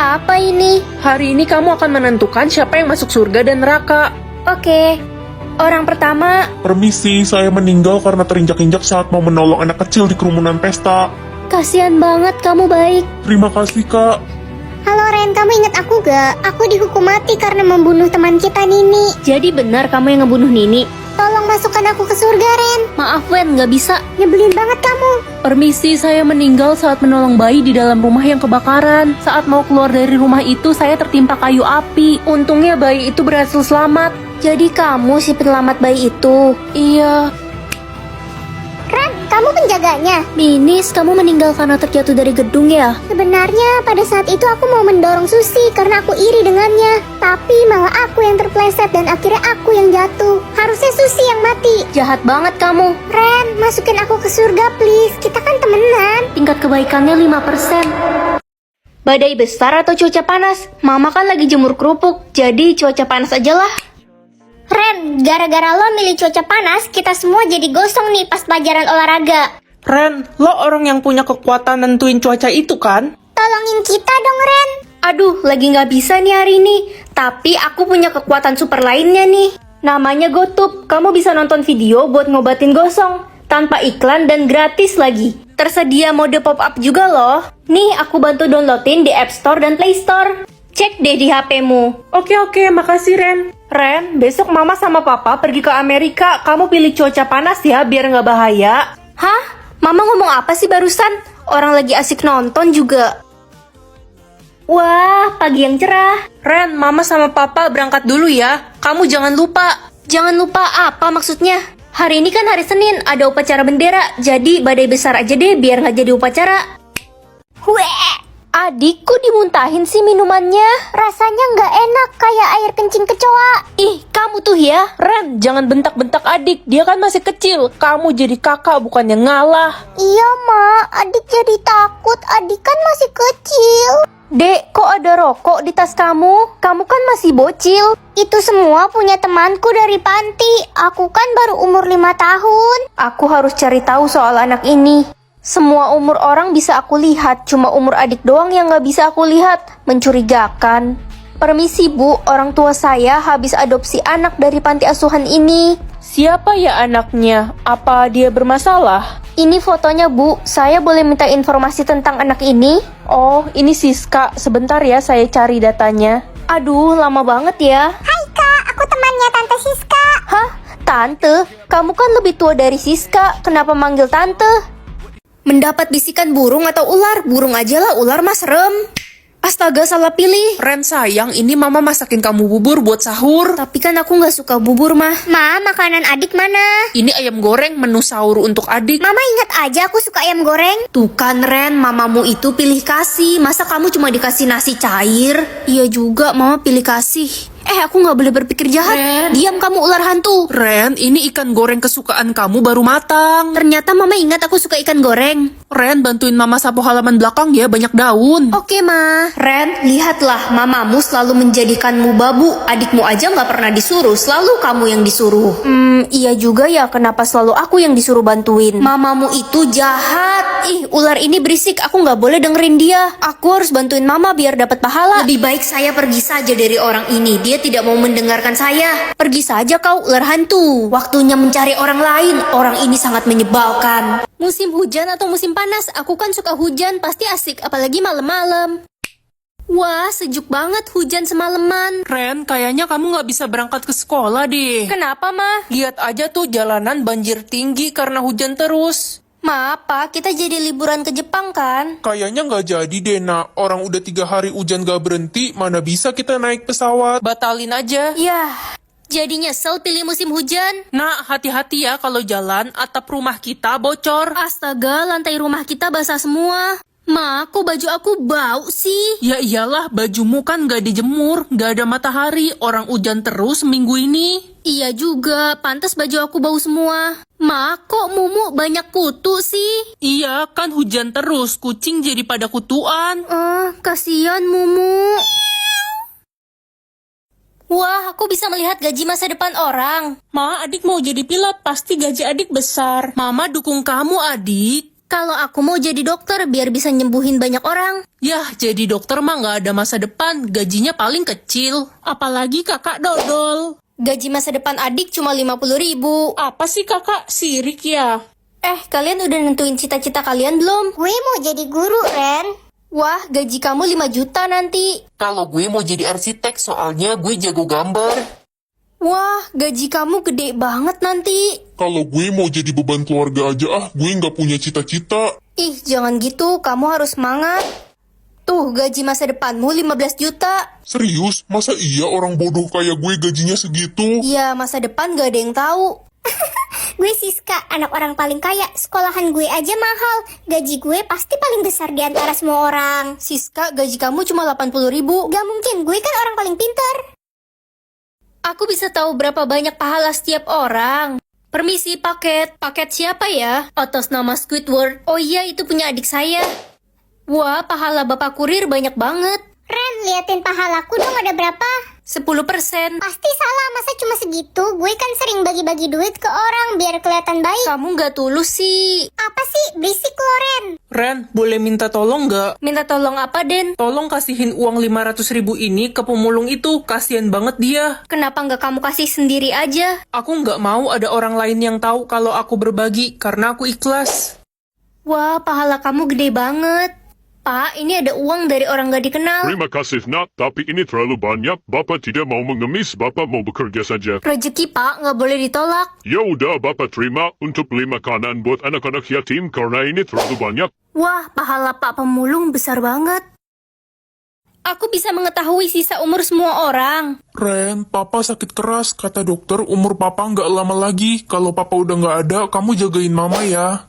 Apa ini? Hari ini kamu akan menentukan siapa yang masuk surga dan neraka. Oke. Orang pertama. Permisi, saya meninggal karena terinjak-injak saat mau menolong anak kecil di kerumunan pesta. Kasian banget, kamu baik. Terima kasih, Kak. Halo Ren, kamu ingat aku gak? Aku dihukum mati karena membunuh teman kita Nini. Jadi benar kamu yang ngebunuh Nini? Tolong masukkan aku ke surga, Ren. Maaf Wen, nggak bisa. Nyebelin banget kamu. Permisi, saya meninggal saat menolong bayi di dalam rumah yang kebakaran. Saat mau keluar dari rumah itu, saya tertimpa kayu api. Untungnya bayi itu berhasil selamat. Jadi kamu si penyelamat bayi itu? Iya. Ren, kamu penjaganya. Minis, kamu meninggal karena terjatuh dari gedung ya? Sebenarnya pada saat itu aku mau mendorong Susi karena aku iri dengannya. Tapi malah aku yang terpleset dan akhirnya aku yang jatuh. Harusnya Susi yang mati. Jahat banget kamu. Ren, masukin aku ke surga please. Kita kan temenan. Tingkat kebaikannya 5%. Badai besar atau cuaca panas? Mama kan lagi jemur kerupuk, jadi cuaca panas aja lah. Ren, gara-gara lo milih cuaca panas, kita semua jadi gosong nih pas pelajaran olahraga. Ren, lo orang yang punya kekuatan nentuin cuaca itu kan? Tolongin kita dong, Ren. Aduh, lagi nggak bisa nih hari ini. Tapi aku punya kekuatan super lainnya nih. Namanya GoTube. Kamu bisa nonton video buat ngobatin gosong. Tanpa iklan dan gratis lagi. Tersedia mode pop-up juga loh. Nih, aku bantu downloadin di App Store dan Play Store. Cek deh di HP-mu. Oke, makasih Ren. Ren, besok mama sama papa pergi ke Amerika. Kamu pilih cuaca panas ya, biar nggak bahaya. Hah? Mama ngomong apa sih barusan? Orang lagi asik nonton juga. Wah, pagi yang cerah. Ren, mama sama papa berangkat dulu ya. Kamu jangan lupa. Jangan lupa apa maksudnya? Hari ini kan hari Senin, ada upacara bendera. Jadi badai besar aja deh biar nggak jadi upacara. Weh, Adikku dimuntahin sih minumannya. rasanya nggak enak kayak air kencing kecoa. Ih, kamu tuh ya. Ren, jangan bentak-bentak adik. Dia kan masih kecil. Kamu jadi kakak bukannya ngalah. Iya, Ma. Adik jadi takut. Adik kan masih kecil. Dek, kok ada rokok di tas kamu? Kamu kan masih bocil. Itu semua punya temanku dari panti. Aku kan baru umur 5 tahun. Aku harus cari tahu soal anak ini. Semua umur orang bisa aku lihat, cuma umur adik doang yang nggak bisa aku lihat. Mencurigakan. Permisi Bu, orang tua saya habis adopsi anak dari panti asuhan ini. Siapa ya anaknya? Apa dia bermasalah? Ini fotonya Bu, saya boleh minta informasi tentang anak ini? Oh, ini Siska. Sebentar ya, saya cari datanya. Aduh, lama banget ya. Hai Kak, aku temannya Tante Siska. Hah? Tante? Kamu kan lebih tua dari Siska, kenapa manggil tante? Mendapat bisikan burung atau ular? Burung aja lah, ular mah serem. Astaga, salah pilih. Ren sayang, ini mama masakin kamu bubur buat sahur. Tapi kan aku nggak suka bubur mah. Ma, makanan adik mana? Ini ayam goreng menu sahur untuk adik. Mama ingat aja aku suka ayam goreng. Tuh kan Ren, mamamu itu pilih kasih. Masa kamu cuma dikasih nasi cair? Iya juga, mama pilih kasih. Aku nggak boleh berpikir jahat. Ren. Diam kamu ular hantu. Ren, ini ikan goreng kesukaan kamu baru matang. Ternyata mama ingat aku suka ikan goreng. Ren, bantuin mama sapu halaman belakang ya, banyak daun. Oke ma. Ren, lihatlah mamamu selalu menjadikanmu babu. Adikmu aja nggak pernah disuruh, selalu kamu yang disuruh. Iya juga ya, kenapa selalu aku yang disuruh bantuin? Mamamu itu jahat. Ih, ular ini berisik, aku nggak boleh dengerin dia. Aku harus bantuin mama biar dapat pahala. Lebih baik saya pergi saja dari orang ini. Dia tidak mau mendengarkan saya. Pergi saja kau ular hantu. Waktunya mencari orang lain. Orang ini sangat menyebalkan. Musim hujan atau musim panas? Aku kan suka hujan, pasti asik, apalagi malam-malam. Wah, sejuk banget hujan semalaman. Ren, kayaknya kamu nggak bisa berangkat ke sekolah deh. Kenapa, Ma? Lihat aja tuh jalanan banjir tinggi karena hujan terus. Ma, apa? Kita jadi liburan ke Jepang kan? Kayaknya nggak jadi deh, Nak. Orang udah 3 hari hujan gak berhenti, mana bisa kita naik pesawat. Batalin aja. Yah, jadi nyesel pilih musim hujan. Nak, hati-hati ya kalau jalan, atap rumah kita bocor. Astaga, lantai rumah kita basah semua. Ma, kok baju aku bau sih? Ya iyalah, bajumu kan gak dijemur, gak ada matahari, orang hujan terus minggu ini. Iya juga, pantas baju aku bau semua. Ma, kok mumu banyak kutu sih? Iya, kan hujan terus, kucing jadi pada kutuan. Kasihan mumu. Wah, aku bisa melihat gaji masa depan orang. Ma, adik mau jadi pilot, pasti gaji adik besar. Mama dukung kamu, adik. Kalau aku mau jadi dokter biar bisa nyembuhin banyak orang. Yah, jadi dokter mah nggak ada masa depan, gajinya paling kecil. Apalagi kakak dodol. Gaji masa depan adik cuma 50.000. Apa sih kakak, sirik ya? Kalian udah nentuin cita-cita kalian belum? Gue mau jadi guru, Ren. Wah, gaji kamu 5 juta nanti. Kalau gue mau jadi arsitek soalnya gue jago gambar. Wah, gaji kamu gede banget nanti. Kalau gue mau jadi beban keluarga aja gue nggak punya cita-cita. Ih, jangan gitu, kamu harus semangat. Tuh, gaji masa depanmu 15 juta. Serius? Masa iya orang bodoh kayak gue gajinya segitu? Ya, masa depan gak ada yang tahu. Gue Siska, anak orang paling kaya. Sekolahan gue aja mahal. Gaji gue pasti paling besar di antara semua orang. Siska, gaji kamu cuma 80.000. Gak mungkin, gue kan orang paling pintar. Aku bisa tahu berapa banyak pahala setiap orang. Permisi, paket. Paket siapa ya? Atas nama Squidward. Oh iya, itu punya adik saya. Wah, pahala bapak kurir banyak banget. Ren, liatin pahalaku dong ada berapa? 10%. Pasti salah, masa cuma segitu? Gue kan sering bagi-bagi duit ke orang biar kelihatan baik. Kamu gak tulus sih. Apa sih? Berisik lo, Ren. Ren, boleh minta tolong nggak? Minta tolong apa, Den? Tolong kasihin uang 500.000 ini ke pemulung itu, kasihan banget dia. Kenapa nggak kamu kasih sendiri aja? Aku nggak mau ada orang lain yang tahu kalau aku berbagi, karena aku ikhlas. Wah, pahala kamu gede banget. Pak, ini ada uang dari orang gak dikenal. Terima kasih nak, tapi ini terlalu banyak. Bapak tidak mau mengemis, Bapak mau bekerja saja. Rezeki, Pak, nggak boleh ditolak. Ya udah, Bapak terima untuk beli makanan buat anak-anak yatim karena ini terlalu banyak. Wah, pahala Pak pemulung besar banget. Aku bisa mengetahui sisa umur semua orang. Ren, papa sakit keras. Kata dokter umur papa nggak lama lagi. Kalau papa udah nggak ada, kamu jagain mama ya.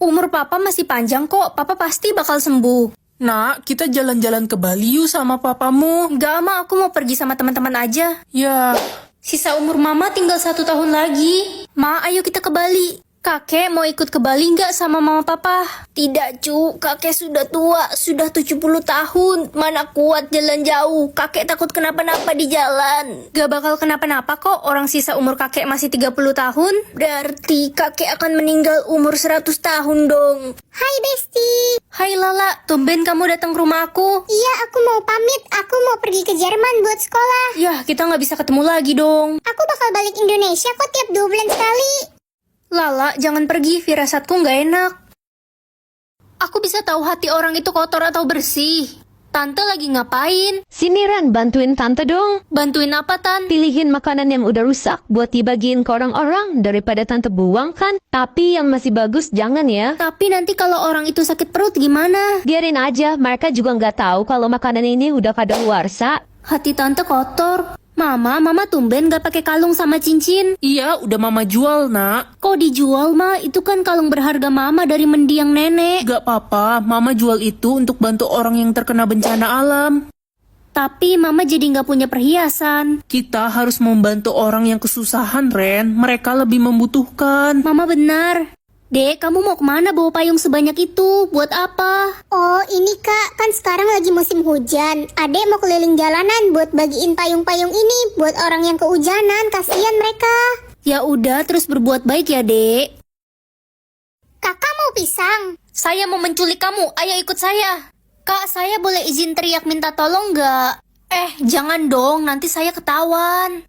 Umur Papa masih panjang kok, Papa pasti bakal sembuh. Nak, kita jalan-jalan ke Bali yuk sama papamu. Enggak, Ma, aku mau pergi sama teman-teman aja. Ya, Sisa umur Mama tinggal 1 tahun lagi. Ma, ayo kita ke Bali. Kakek mau ikut ke Bali nggak sama mama papa? Tidak, Cu. Kakek sudah tua, sudah 70 tahun. Mana kuat jalan jauh. Kakek takut kenapa-napa di jalan. Gak bakal kenapa-napa kok. Orang sisa umur kakek masih 30 tahun. Berarti kakek akan meninggal umur 100 tahun dong. Hai Besti. Hai Lala, tumben kamu datang ke rumah aku. Iya, aku mau pamit. Aku mau pergi ke Jerman buat sekolah. Yah, kita nggak bisa ketemu lagi dong. Aku bakal balik Indonesia kok tiap 2 bulan sekali. Lala, jangan pergi, firasatku nggak enak. Aku bisa tahu hati orang itu kotor atau bersih. Tante lagi ngapain? Sini Ran, bantuin tante dong. Bantuin apa, Tan? Pilihin makanan yang udah rusak buat dibagiin ke orang-orang daripada tante buang kan. Tapi yang masih bagus jangan ya. Tapi nanti kalau orang itu sakit perut gimana? Biarin aja, mereka juga nggak tahu kalau makanan ini udah kadaluarsa. Hati tante kotor. Mama tumben gak pakai kalung sama cincin. iya udah mama jual nak. Kok dijual, Ma? Itu kan kalung berharga Mama dari mendiang nenek. Gak apa-apa, mama jual itu untuk bantu orang yang terkena bencana alam. Tapi Mama jadi gak punya perhiasan. Kita harus membantu orang yang kesusahan, Ren. Mereka lebih membutuhkan. Mama benar. Dek, kamu mau kemana bawa payung sebanyak itu? Buat apa? Oh, ini Kak, kan sekarang lagi musim hujan. Adek mau keliling jalanan buat bagiin payung-payung ini buat orang yang kehujanan. Kasihan mereka. Ya udah, terus berbuat baik ya, Dek. Kakak mau pisang? Saya mau menculik kamu, ayo ikut saya. Kak, saya boleh izin teriak minta tolong nggak? Jangan dong, nanti saya ketahuan.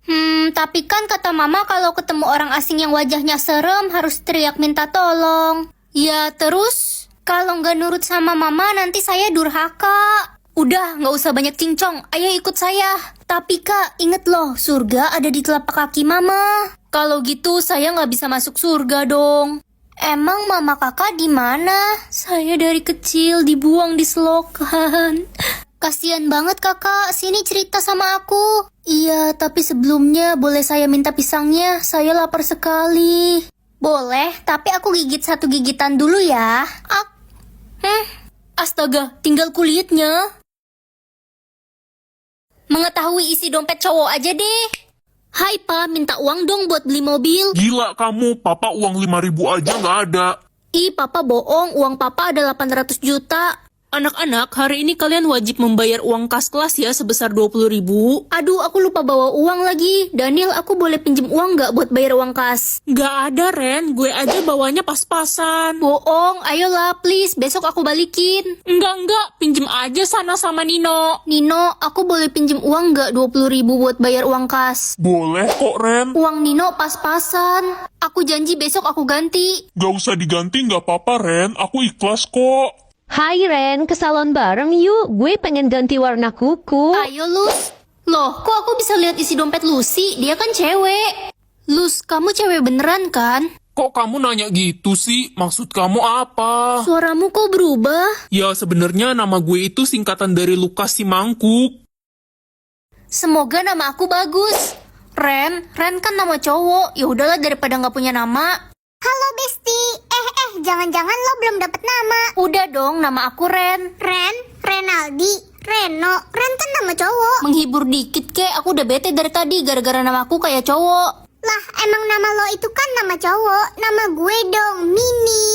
Tapi kan kata Mama kalau ketemu orang asing yang wajahnya serem harus teriak minta tolong. Ya terus, kalau nggak nurut sama Mama nanti saya durhaka. Udah, nggak usah banyak cincong, ayo ikut saya. Tapi Kak, inget loh, surga ada di telapak kaki Mama. Kalau gitu saya nggak bisa masuk surga dong. Emang Mama Kakak di mana? Saya dari kecil dibuang di selokan. Kasian banget Kakak, sini cerita sama aku. Iya, tapi sebelumnya boleh saya minta pisangnya? Saya lapar sekali. Boleh, tapi aku gigit 1 gigitan dulu ya. Astaga, tinggal kulitnya. Mengetahui isi dompet cowok aja deh. Hai Pa, minta uang dong buat beli mobil. Gila kamu, papa uang 5.000 aja nggak ada. Ih, Papa bohong, uang Papa ada 800 juta. Anak-anak, hari ini kalian wajib membayar uang kas kelas ya sebesar 20.000. Aduh, aku lupa bawa uang lagi. Daniel, aku boleh pinjem uang nggak buat bayar uang kas? Nggak ada, Ren. Gue aja bawanya pas-pasan. Bohong, ayolah please, besok aku balikin. Enggak. Pinjem aja sana sama Nino. Nino, aku boleh pinjem uang nggak 20.000 buat bayar uang kas? Boleh kok, Ren. Uang Nino pas-pasan. Aku janji besok aku ganti. Gak usah diganti, gak apa-apa, Ren. Aku ikhlas kok. Hai Ren, ke salon bareng yuk. Gue pengen ganti warna kuku. Ayo, Lus. Loh, kok aku bisa lihat isi dompet Lucy? Dia kan cewek. Lus, kamu cewek beneran kan? Kok kamu nanya gitu sih? Maksud kamu apa? Suaramu kok berubah? Ya, sebenarnya nama gue itu singkatan dari Lukas si Mangkuk. Semoga nama aku bagus. Ren kan nama cowok. Ya udahlah daripada nggak punya nama. Halo Besti. Jangan-jangan lo belum dapet nama. Udah dong, nama aku Ren. Ren, Renaldi, Reno. Ren kan nama cowok. Menghibur dikit kek, aku udah bete dari tadi gara-gara nama aku kayak cowok. Lah, emang nama lo itu kan nama cowok. Nama gue dong, Mini.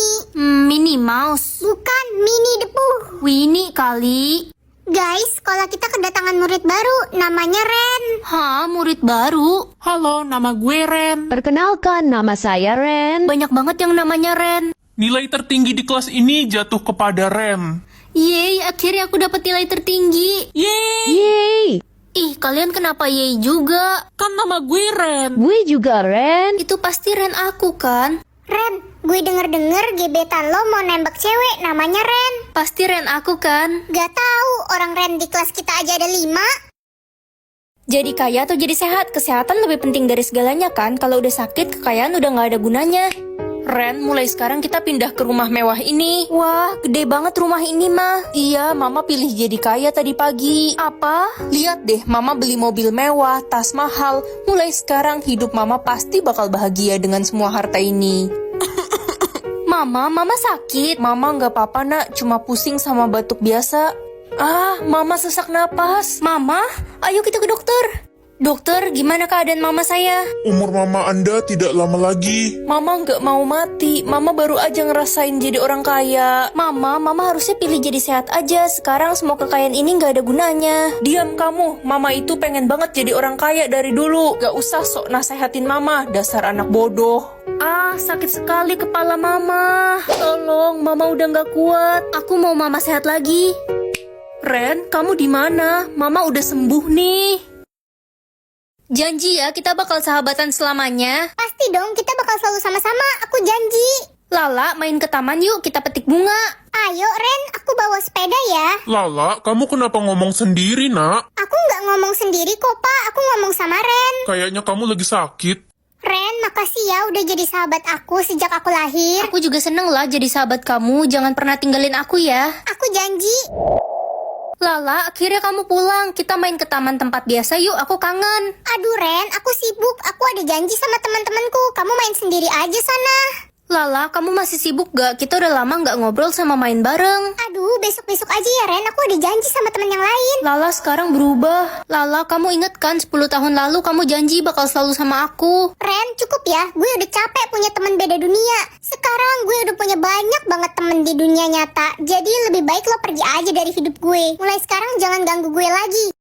Minnie Mouse. Bukan Mini Depu. Winnie kali. Guys, sekolah kita kedatangan murid baru. Namanya Ren. Hah, murid baru? Halo, nama gue Ren. Perkenalkan, nama saya Ren. Banyak banget yang namanya Ren. Nilai tertinggi di kelas ini jatuh kepada Ren. Yeay, akhirnya aku dapat nilai tertinggi. Yeay, Yeay, Ih, kalian kenapa yeay juga? kan nama gue Ren. gue juga Ren. Itu pasti Ren aku kan? Ren, gue denger-denger gebetan lo mau nembak cewek namanya Ren. Pasti Ren aku kan? Gak tahu, orang Ren di kelas kita aja ada 5. Jadi kaya atau jadi sehat? Kesehatan lebih penting dari segalanya kan? Kalau udah sakit, kekayaan udah nggak ada gunanya. Ren, mulai sekarang kita pindah ke rumah mewah ini. Wah, gede banget rumah ini mah. Iya, Mama pilih jadi kaya tadi pagi. Apa? Lihat deh, Mama beli mobil mewah, tas mahal. Mulai sekarang hidup Mama pasti bakal bahagia dengan semua harta ini. Mama sakit. Mama nggak apa-apa nak, cuma pusing sama batuk biasa. Ah, Mama sesak napas. Mama, ayo kita ke dokter. Dokter, gimana keadaan mama saya? Umur mama Anda tidak lama lagi. Mama nggak mau mati. Mama baru aja ngerasain jadi orang kaya. Mama harusnya pilih jadi sehat aja. Sekarang semua kekayaan ini nggak ada gunanya. Diam kamu, Mama itu pengen banget jadi orang kaya dari dulu. Gak usah sok nasehatin Mama, dasar anak bodoh. Ah, sakit sekali kepala mama. Tolong, Mama udah gak kuat. Aku mau mama sehat lagi. Ren, kamu di mana? Mama udah sembuh nih. Janji ya, kita bakal sahabatan selamanya. Pasti dong, kita bakal selalu sama-sama. Aku janji. Lala, main ke taman yuk, kita petik bunga. Ayo Ren, aku bawa sepeda ya. Lala, kamu kenapa ngomong sendiri, nak? Aku nggak ngomong sendiri kok, Pak. Aku ngomong sama Ren. Kayaknya kamu lagi sakit. Ren, makasih ya udah jadi sahabat aku sejak aku lahir. Aku juga seneng lah jadi sahabat kamu. Jangan pernah tinggalin aku ya. Aku janji. Lala, akhirnya kamu pulang. Kita main ke taman tempat biasa yuk, aku kangen. Aduh Ren, aku sibuk. Aku ada janji sama teman-temanku. Kamu main sendiri aja sana. Lala, kamu masih sibuk gak? Kita udah lama gak ngobrol sama main bareng. Aduh, besok-besok aja ya Ren. Aku ada janji sama teman yang lain. Lala sekarang berubah. Lala, kamu inget kan 10 tahun lalu kamu janji bakal selalu sama aku. Ren, cukup ya. Gue udah capek punya teman beda dunia. Sekarang gue udah punya banyak banget temen di dunia nyata. Jadi lebih baik lo pergi aja dari hidup gue. Mulai sekarang jangan ganggu gue lagi.